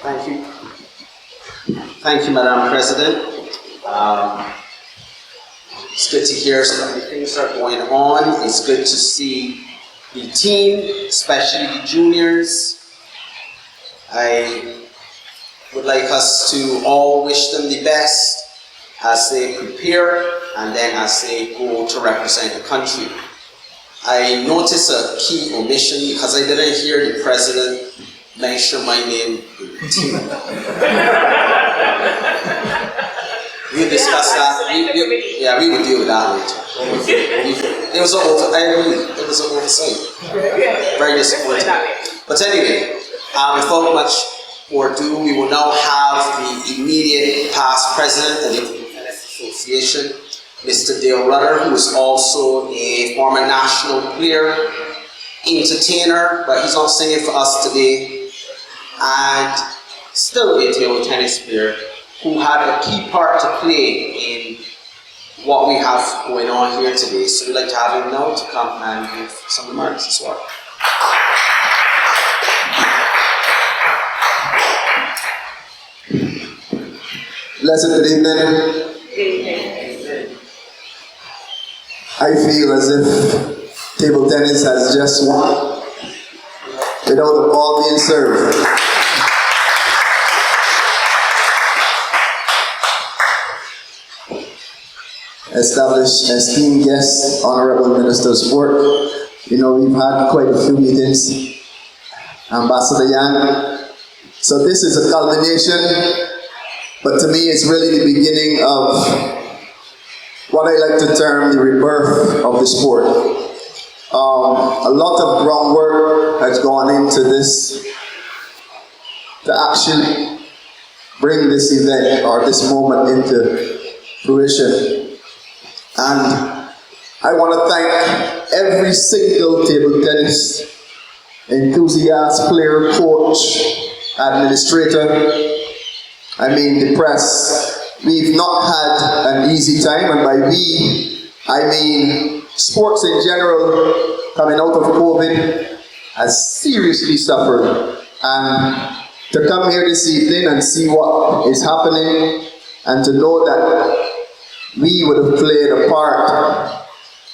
Thank you. Thank you, Madam President. It's good to hear so many things are going on. It's good to see the team, especially the juniors. I would like us to all wish them the best as they prepare and then as they go to represent the country. I noticed a key omission because I didn't hear the president mention my name in the team. We discussed that. We would deal with that later. It was an oversight. Very disappointing. But anyway, without much more ado, we will now have the immediate past president of the Tennis Association, Mr. Dale Rudder, who is also a former national player, entertainer, but he's not singing for us today, and still a table tennis player who had a key part to play in what we have going on here today. So we'd like to have him now to come and give some remarks as well. Blessed good evening. I feel as if table tennis has just won without the ball being served. Established esteemed guests, Honorable Minister of Sport. You know, we've had quite a few meetings. Ambassador Yang. So this is a culmination, but to me it's really the beginning of what I like to term the rebirth of the sport. A lot of groundwork has gone into this to actually bring this event or this moment into fruition. And I want to thank every single table tennis enthusiast, player, coach, administrator, I mean the press. We've not had an easy time, and by we, I mean sports in general coming out of COVID has seriously suffered. And to come here this evening and see what is happening and to know that we would have played a part,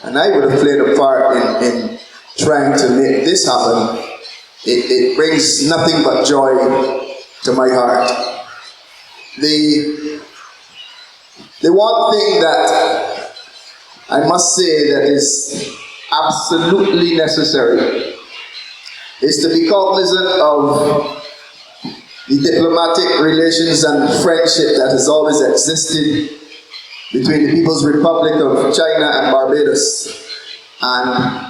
and I would have played a part in trying to make this happen, it brings nothing but joy to my heart. The one thing that I must say that is absolutely necessary is to be cognizant of the diplomatic relations and friendship that has always existed between the People's Republic of China and Barbados. And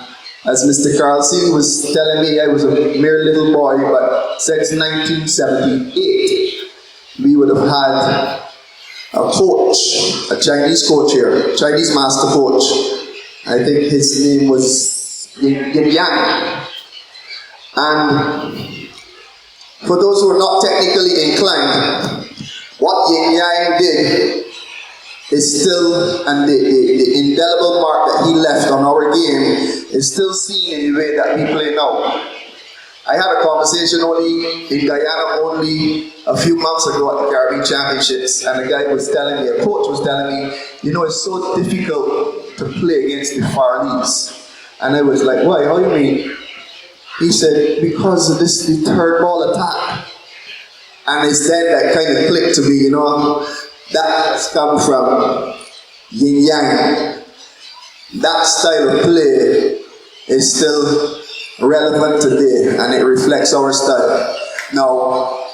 as Mr. Carlson was telling me, I was a mere little boy, but since 1978, we would have had a coach, a Chinese coach here, Chinese master coach. I think his name was Yin Yang. And for those who are not technically inclined, what Yin Yang did is still, and the indelible mark that he left on our game is still seen in the way that we play now. I had a conversation in Guyana only a few months ago at the Caribbean Championships, and a guy was telling me, a coach was telling me, you know, it's so difficult to play against the Far East. And I was like, why? How do you mean? He said, because of the third ball attack. And it's then that kind of clicked to me, you know, that has come from Yin Yang. That style of play is still relevant today, and it reflects our style. Now,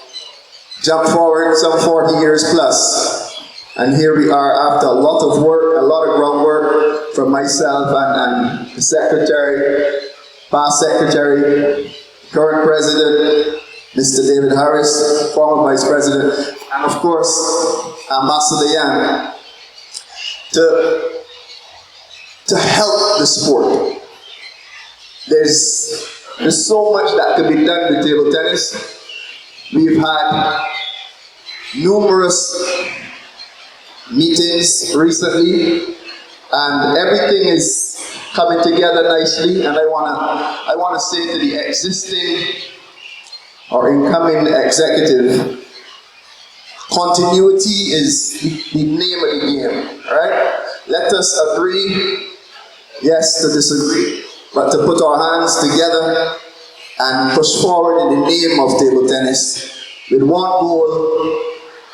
jump forward some 40 years plus, and here we are after a lot of work, a lot of groundwork from myself and the secretary, past secretary, current president, Mr. David Harris, former vice president, and of course, Ambassador Yang, to help the sport. There's so much that could be done with table tennis. We've had numerous meetings recently, and everything is coming together nicely. And I wanna say to the existing or incoming executive, continuity is the name of the game, right? Let us agree, yes, to disagree, but to put our hands together and push forward in the name of table tennis with one goal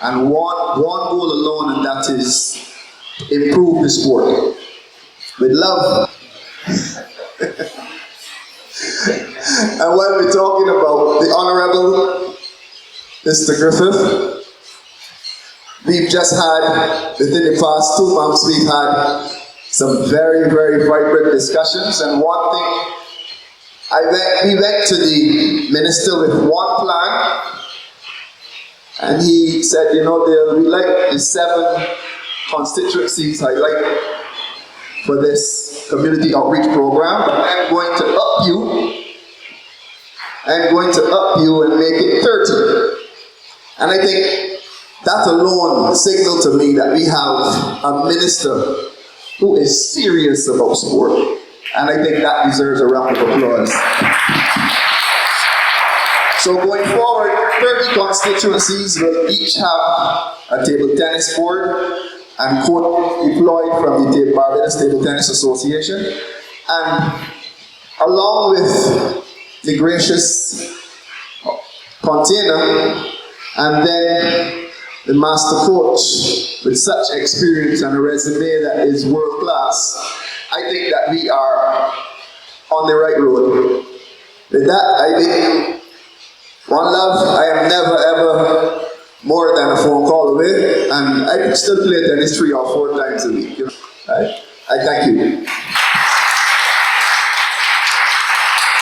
and one goal alone, and that is improve the sport with love. And when we're talking about the Honorable Mr. Griffith, we've just had, within the past 2 months, we've had some very, very vibrant discussions. And one thing, we went to the minister with one plan, and he said, you know, we like the 7 constituencies highlighted for this community outreach program, but I'm going to up you and make it 30. And I think that alone signaled to me that we have a minister who is serious about sport. And I think that deserves a round of applause. So going forward, 30 constituencies will each have a table tennis board and court deployed from the Barbados Table Tennis Association. And along with the gracious container, and then the master coach with such experience and a resume that is world class, I think that we are on the right road. With that, I bid you one love. I am never ever more than a phone call away, and I can still play tennis 3 or 4 times a week. I thank you.